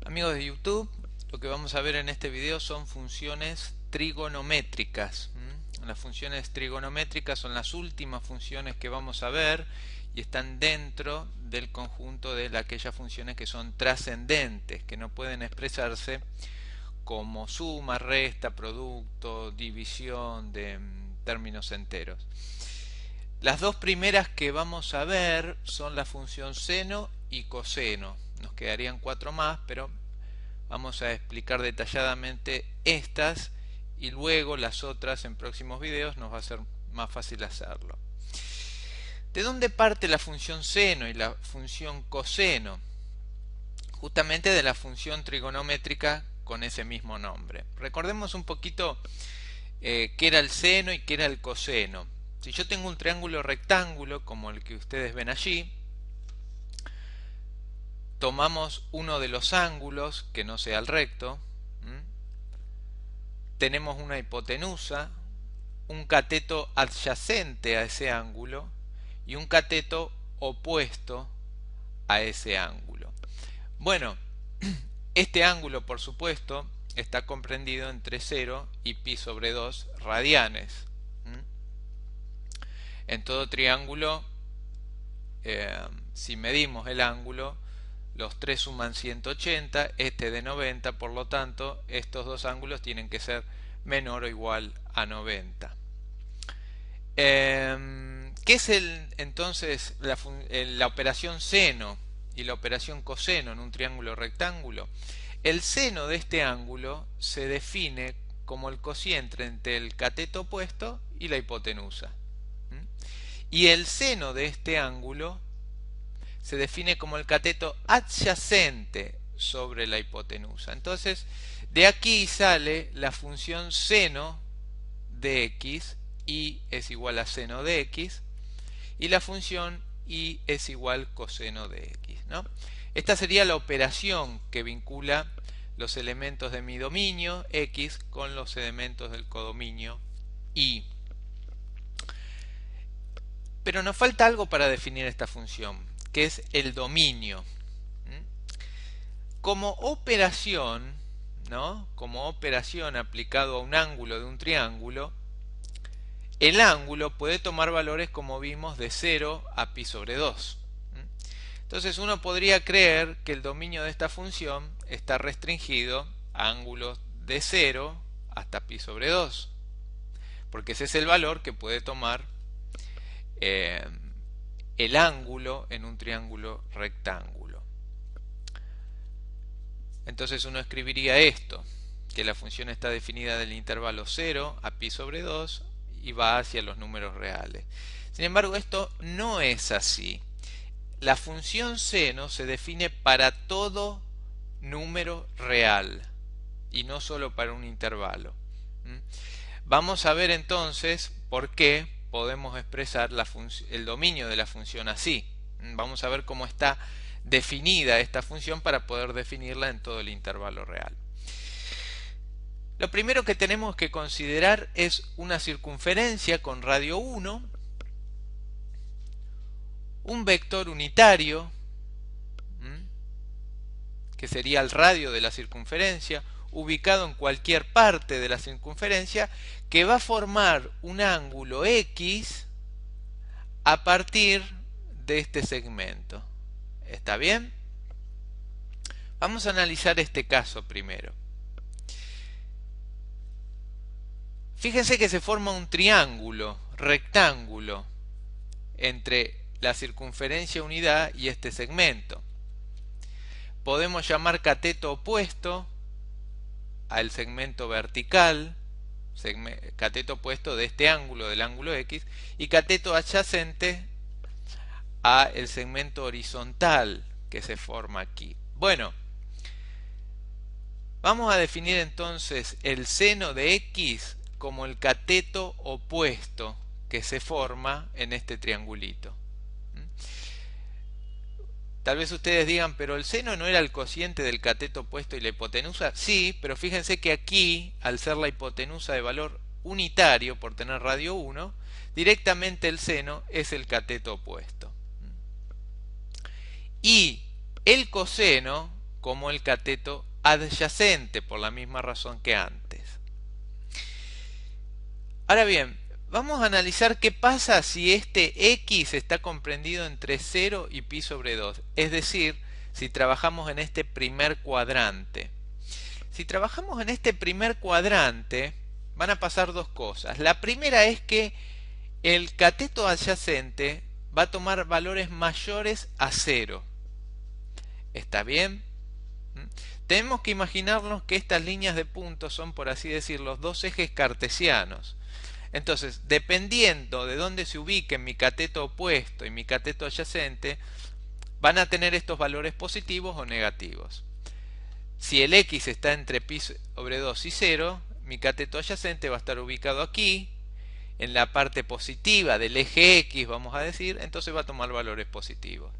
Amigos de YouTube, lo que vamos a ver en este video son funciones trigonométricas. Las funciones trigonométricas son las últimas funciones que vamos a ver y están dentro del conjunto de aquellas funciones que son trascendentes, que no pueden expresarse como suma, resta, producto, división de términos enteros. Las dos primeras que vamos a ver son la función seno y coseno. Nos quedarían cuatro más, pero vamos a explicar detalladamente estas y luego las otras en próximos videos nos va a ser más fácil hacerlo. ¿De dónde parte la función seno y la función coseno? Justamente de la función trigonométrica con ese mismo nombre. Recordemos un poquito qué era el seno y qué era el coseno. Si yo tengo un triángulo rectángulo como el que ustedes ven allí, tomamos uno de los ángulos que no sea el recto, tenemos una hipotenusa, un cateto adyacente a ese ángulo y un cateto opuesto a ese ángulo. Bueno, este ángulo, por supuesto, está comprendido entre 0 y pi sobre 2 radianes. En todo triángulo, si medimos el ángulo, los tres suman 180, este de 90, por lo tanto, estos dos ángulos tienen que ser menor o igual a 90. ¿Qué es entonces la operación seno y la operación coseno en un triángulo rectángulo? El seno de este ángulo se define como el cociente entre el cateto opuesto y la hipotenusa. Y el seno de este ángulo se define como el cateto adyacente sobre la hipotenusa. Entonces, de aquí sale la función seno de x, y es igual a seno de x, y la función y es igual coseno de x, ¿no? Esta sería la operación que vincula los elementos de mi dominio x con los elementos del codominio y. Pero nos falta algo para definir esta función, que es el dominio. Como operación, ¿no? Como operación aplicado a un ángulo de un triángulo, el ángulo puede tomar valores, como vimos, de 0 a pi sobre 2. Entonces uno podría creer que el dominio de esta función está restringido a ángulos de 0 hasta pi sobre 2, porque ese es el valor que puede tomar el ángulo en un triángulo rectángulo. Entonces uno escribiría esto, que la función está definida del intervalo 0 a pi sobre 2 y va hacia los números reales. Sin embargo, esto no es así. La función seno se define para todo número real y no solo para un intervalo. Vamos a ver entonces por qué podemos expresar el dominio de la función así. Vamos a ver cómo está definida esta función para poder definirla en todo el intervalo real. Lo primero que tenemos que considerar es una circunferencia con radio 1, un vector unitario, que sería el radio de la circunferencia, ubicado en cualquier parte de la circunferencia, que va a formar un ángulo X a partir de este segmento. ¿Está bien? Vamos a analizar este caso primero. Fíjense que se forma un triángulo rectángulo entre la circunferencia unidad y este segmento. Podemos llamar cateto opuesto al segmento vertical, cateto opuesto de este ángulo, del ángulo X, y cateto adyacente a el segmento horizontal que se forma aquí. Bueno, vamos a definir entonces el seno de X como el cateto opuesto que se forma en este triangulito. Tal vez ustedes digan, pero el seno no era el cociente del cateto opuesto y la hipotenusa. Sí, pero fíjense que aquí, al ser la hipotenusa de valor unitario, por tener radio 1, directamente el seno es el cateto opuesto. Y el coseno, como el cateto adyacente, por la misma razón que antes. Ahora bien, vamos a analizar qué pasa si este x está comprendido entre 0 y pi sobre 2, es decir, si trabajamos en este primer cuadrante. Si trabajamos en este primer cuadrante, van a pasar dos cosas. La primera es que el cateto adyacente va a tomar valores mayores a 0. ¿Está bien? Tenemos que imaginarnos que estas líneas de puntos son, por así decirlo, dos ejes cartesianos. Entonces, dependiendo de dónde se ubiquen mi cateto opuesto y mi cateto adyacente, van a tener estos valores positivos o negativos. Si el x está entre pi sobre 2 y 0, mi cateto adyacente va a estar ubicado aquí, en la parte positiva del eje x, vamos a decir, entonces va a tomar valores positivos.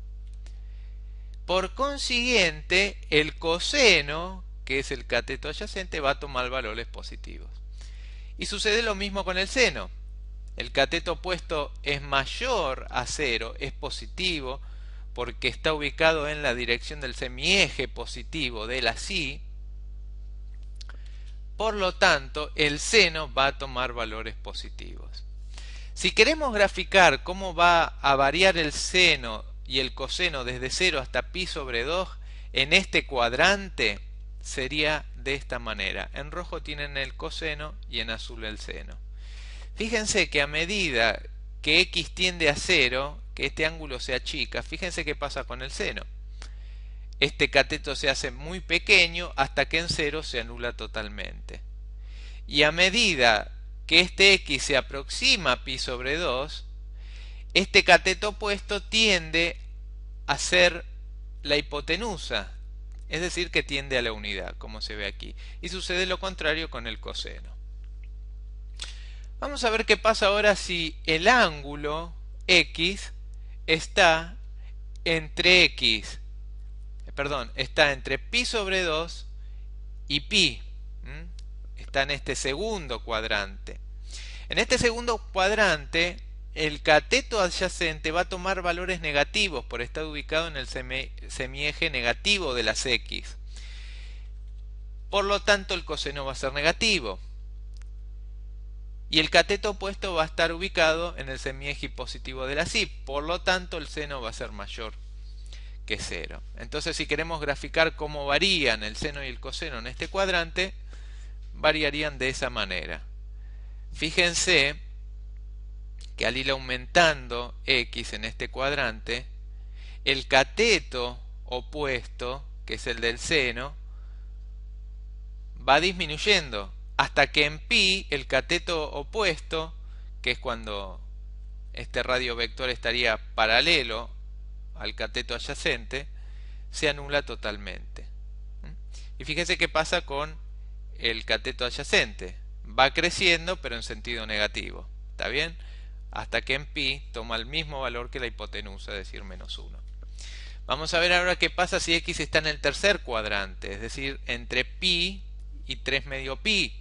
Por consiguiente, el coseno, que es el cateto adyacente, va a tomar valores positivos. Y sucede lo mismo con el seno. El cateto opuesto es mayor a 0, es positivo, porque está ubicado en la dirección del semieje positivo de la así. Por lo tanto, el seno va a tomar valores positivos. Si queremos graficar cómo va a variar el seno y el coseno desde 0 hasta pi sobre 2 en este cuadrante, sería de esta manera. En rojo tienen el coseno y en azul el seno. Fíjense que a medida que x tiende a 0, que este ángulo se achica, fíjense qué pasa con el seno. Este cateto se hace muy pequeño hasta que en 0 se anula totalmente. Y a medida que este x se aproxima a pi sobre 2, este cateto opuesto tiende a ser la hipotenusa, es decir, que tiende a la unidad, como se ve aquí. Y sucede lo contrario con el coseno. Vamos a ver qué pasa ahora si el ángulo x está entre está entre pi sobre 2 y pi. Está en este segundo cuadrante. En este segundo cuadrante, el cateto adyacente va a tomar valores negativos por estar ubicado en el semieje negativo de las x. Por lo tanto, el coseno va a ser negativo. Y el cateto opuesto va a estar ubicado en el semieje positivo de la y. Por lo tanto, el seno va a ser mayor que 0. Entonces, si queremos graficar cómo varían el seno y el coseno en este cuadrante, variarían de esa manera. Fíjense que al ir aumentando x en este cuadrante, el cateto opuesto, que es el del seno, va disminuyendo hasta que en pi el cateto opuesto, que es cuando este radio vector estaría paralelo al cateto adyacente, se anula totalmente. Y fíjense qué pasa con el cateto adyacente. Va creciendo pero en sentido negativo. ¿Está bien? Hasta que en pi toma el mismo valor que la hipotenusa, es decir, menos 1. Vamos a ver ahora qué pasa si x está en el tercer cuadrante, es decir, entre pi y 3 medio pi.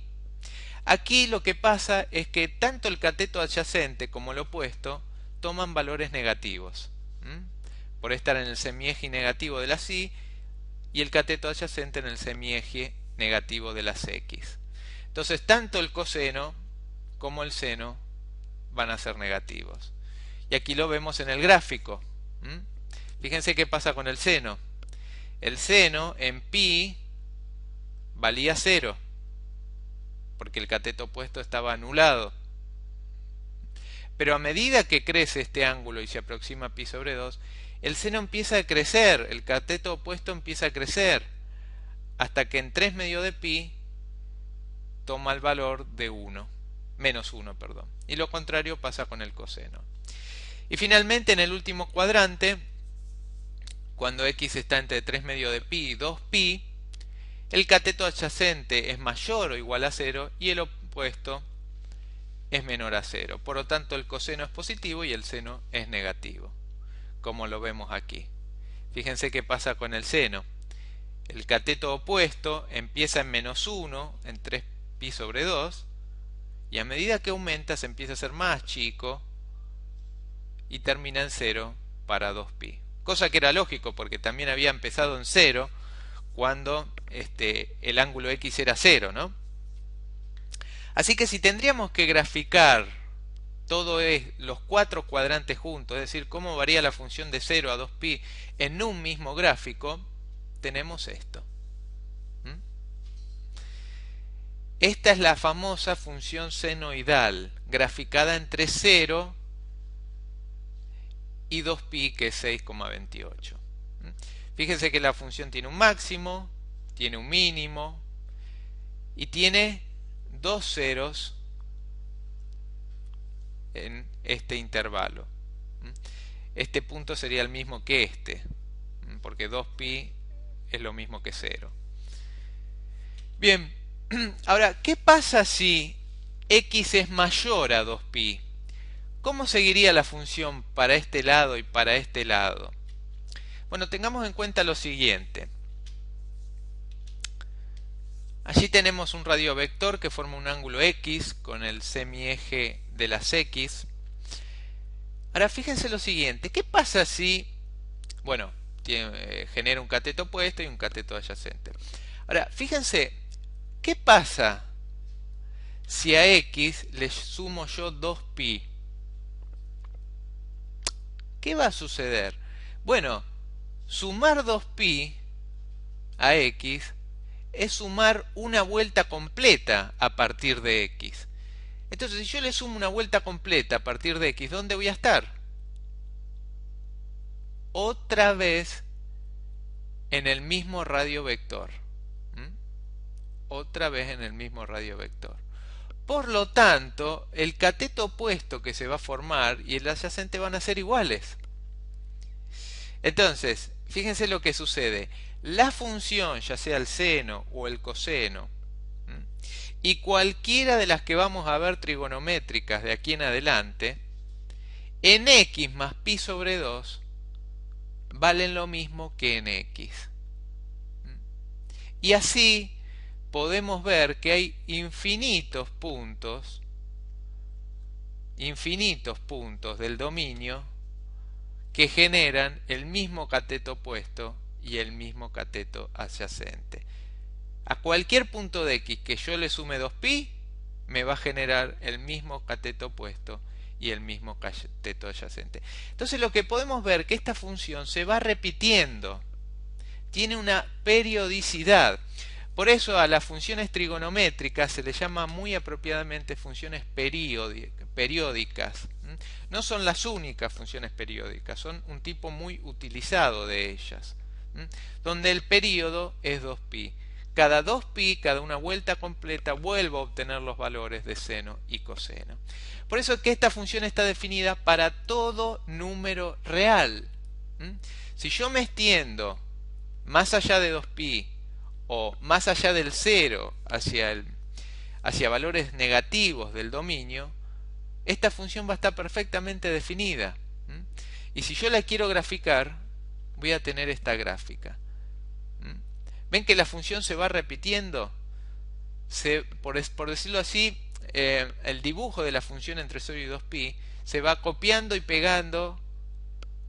Aquí lo que pasa es que tanto el cateto adyacente como el opuesto toman valores negativos, por estar en el semieje negativo de las y el cateto adyacente en el semieje negativo de las x. Entonces, tanto el coseno como el seno van a ser negativos. Y aquí lo vemos en el gráfico. Fíjense qué pasa con el seno. El seno en pi valía 0, porque el cateto opuesto estaba anulado. Pero a medida que crece este ángulo y se aproxima a pi sobre 2, el seno empieza a crecer, el cateto opuesto empieza a crecer, hasta que en 3 medio de pi toma el valor de 1, menos 1, perdón. Y lo contrario pasa con el coseno. Y finalmente en el último cuadrante, cuando x está entre 3 medio de pi y 2pi, el cateto adyacente es mayor o igual a 0 y el opuesto es menor a 0. Por lo tanto, el coseno es positivo y el seno es negativo, como lo vemos aquí. Fíjense qué pasa con el seno. El cateto opuesto empieza en menos 1, en 3pi sobre 2, y a medida que aumenta se empieza a hacer más chico y termina en 0 para 2pi. Cosa que era lógico porque también había empezado en 0 cuando el ángulo x era 0, ¿no? Así que si tendríamos que graficar los 4 cuadrantes juntos, es decir, cómo varía la función de 0 a 2pi en un mismo gráfico, tenemos esto. Esta es la famosa función senoidal, graficada entre 0 y 2pi, que es 6,28. Fíjense que la función tiene un máximo, tiene un mínimo y tiene dos ceros en este intervalo. Este punto sería el mismo que porque 2pi es lo mismo que 0. Bien, ahora, ¿qué pasa si x es mayor a 2pi? ¿Cómo seguiría la función para este lado y para este lado? Bueno, tengamos en cuenta lo siguiente. Allí tenemos un radiovector que forma un ángulo x con el semieje de las x. Ahora fíjense lo siguiente, ¿qué pasa si, bueno, genera un cateto opuesto y un cateto adyacente? Ahora, fíjense, ¿qué pasa si a x le sumo yo 2pi? ¿Qué va a suceder? Bueno, sumar 2pi a x es sumar una vuelta completa a partir de x. Entonces, si yo le sumo una vuelta completa a partir de x, ¿dónde voy a estar? Otra vez en el mismo radiovector. Otra vez en el mismo radiovector. Por lo tanto, el cateto opuesto que se va a formar y el adyacente van a ser iguales. Entonces, fíjense lo que sucede. La función, ya sea el seno o el coseno, y cualquiera de las que vamos a ver trigonométricas de aquí en adelante, en x más pi sobre 2 valen lo mismo que en x. Y así podemos ver que hay infinitos puntos del dominio que generan el mismo cateto opuesto y el mismo cateto adyacente. A cualquier punto de x que yo le sume 2pi, me va a generar el mismo cateto opuesto y el mismo cateto adyacente. Entonces lo que podemos ver es que esta función se va repitiendo, tiene una periodicidad. Por eso a las funciones trigonométricas se les llama muy apropiadamente funciones periódicas. No son las únicas funciones periódicas, son un tipo muy utilizado de ellas, donde el período es 2pi. Cada 2pi, cada una vuelta completa, vuelvo a obtener los valores de seno y coseno. Por eso es que esta función está definida para todo número real. Si yo me extiendo más allá de 2pi o más allá del 0 hacia valores negativos del dominio, esta función va a estar perfectamente definida. Y si yo la quiero graficar, voy a tener esta gráfica. ¿Ven que la función se va repitiendo? Por decirlo así, el dibujo de la función entre 0 y 2pi se va copiando y pegando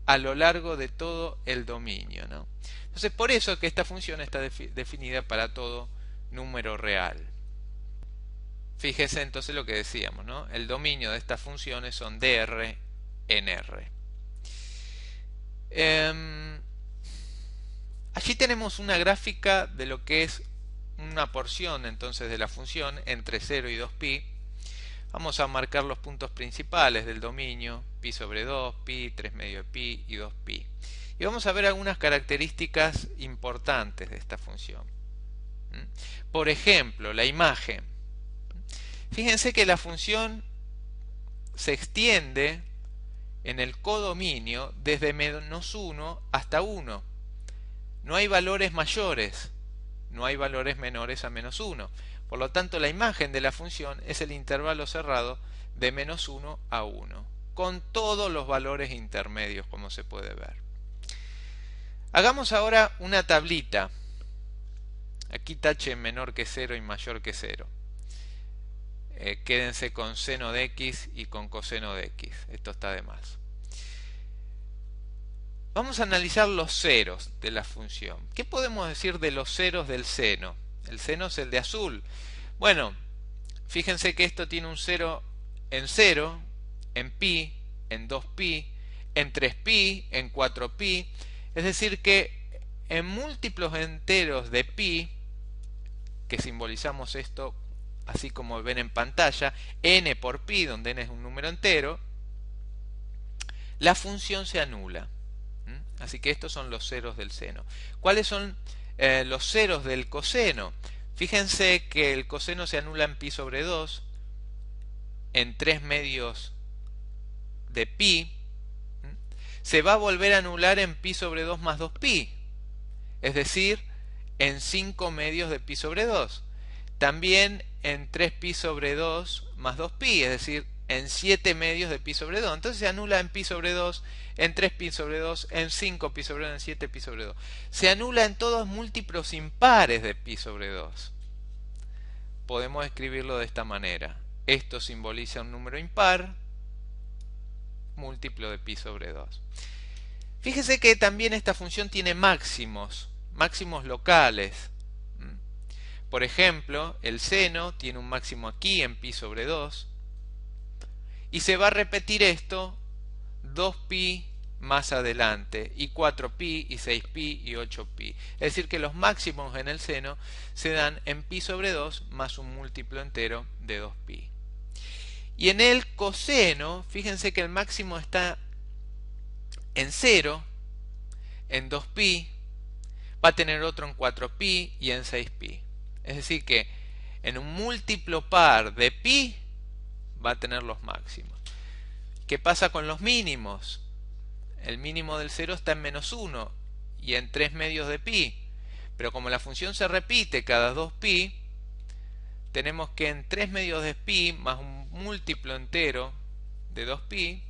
a lo largo de todo el dominio, ¿no? Entonces, por eso es que esta función está definida para todo número real. Fíjese entonces lo que decíamos, ¿no? El dominio de estas funciones son dr en R. Allí tenemos una gráfica de lo que es una porción entonces de la función entre 0 y 2pi. Vamos a marcar los puntos principales del dominio, pi sobre 2, pi, 3 medio de pi y 2pi. Y vamos a ver algunas características importantes de esta función. Por ejemplo, la imagen. Fíjense que la función se extiende en el codominio desde menos 1 hasta 1. No hay valores mayores, no hay valores menores a menos 1. Por lo tanto, la imagen de la función es el intervalo cerrado de menos 1 a 1, con todos los valores intermedios, como se puede ver. Hagamos ahora una tablita. Aquí tache menor que 0 y mayor que 0. Quédense con seno de x y con coseno de x. Esto está de más. Vamos a analizar los ceros de la función. ¿Qué podemos decir de los ceros del seno? El seno es el de azul. Bueno, fíjense que esto tiene un cero, en pi, en 2pi, en 3pi, en 4pi. Es decir que en múltiplos enteros de pi, que simbolizamos esto así como ven en pantalla, n por pi, donde n es un número entero, la función se anula. Así que estos son los ceros del seno. ¿Cuáles son los ceros del coseno? Fíjense que el coseno se anula en pi sobre 2, en 3 medios de pi. Se va a volver a anular en pi sobre 2 más 2pi, es decir, en 5 medios de pi sobre 2. También en 3pi sobre 2 más 2pi, es decir, en 7 medios de pi sobre 2. Entonces se anula en pi sobre 2, en 3pi sobre 2, en 5pi sobre 2, en 7pi sobre 2. Se anula en todos múltiplos impares de pi sobre 2. Podemos escribirlo de esta manera. Esto simboliza un número impar, múltiplo de pi sobre 2. Fíjese que también esta función tiene máximos locales. Por ejemplo, el seno tiene un máximo aquí en pi sobre 2. Y se va a repetir esto 2pi más adelante, y 4pi, y 6pi, y 8pi. Es decir que los máximos en el seno se dan en pi sobre 2 más un múltiplo entero de 2pi. Y en el coseno, fíjense que el máximo está en 0, en 2pi, va a tener otro en 4pi y en 6pi. Es decir que en un múltiplo par de pi va a tener los máximos. ¿Qué pasa con los mínimos? El mínimo del 0 está en menos 1 y en 3 medios de pi. Pero como la función se repite cada 2pi, tenemos que en 3 medios de pi más un múltiplo entero de 2pi,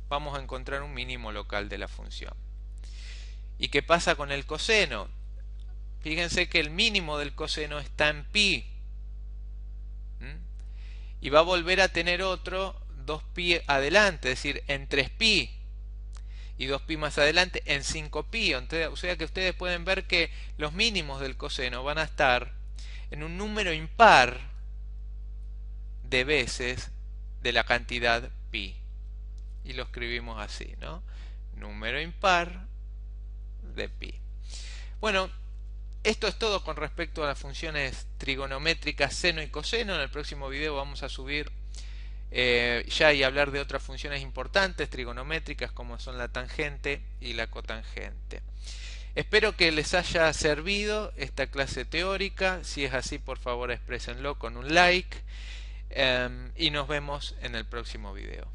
vamos a encontrar un mínimo local de la función. ¿Y qué pasa con el coseno? Fíjense que el mínimo del coseno está en pi. Y va a volver a tener otro 2pi adelante, es decir, en 3pi. Y 2pi más adelante en 5pi. O sea que ustedes pueden ver que los mínimos del coseno van a estar en un número impar de veces de la cantidad pi. Y lo escribimos así, ¿no? Número impar de pi. Bueno, esto es todo con respecto a las funciones trigonométricas seno y coseno. En el próximo video vamos a subir ya y hablar de otras funciones importantes trigonométricas como son la tangente y la cotangente. Espero que les haya servido esta clase teórica. Si es así, por favor exprésenlo con un like, y nos vemos en el próximo video.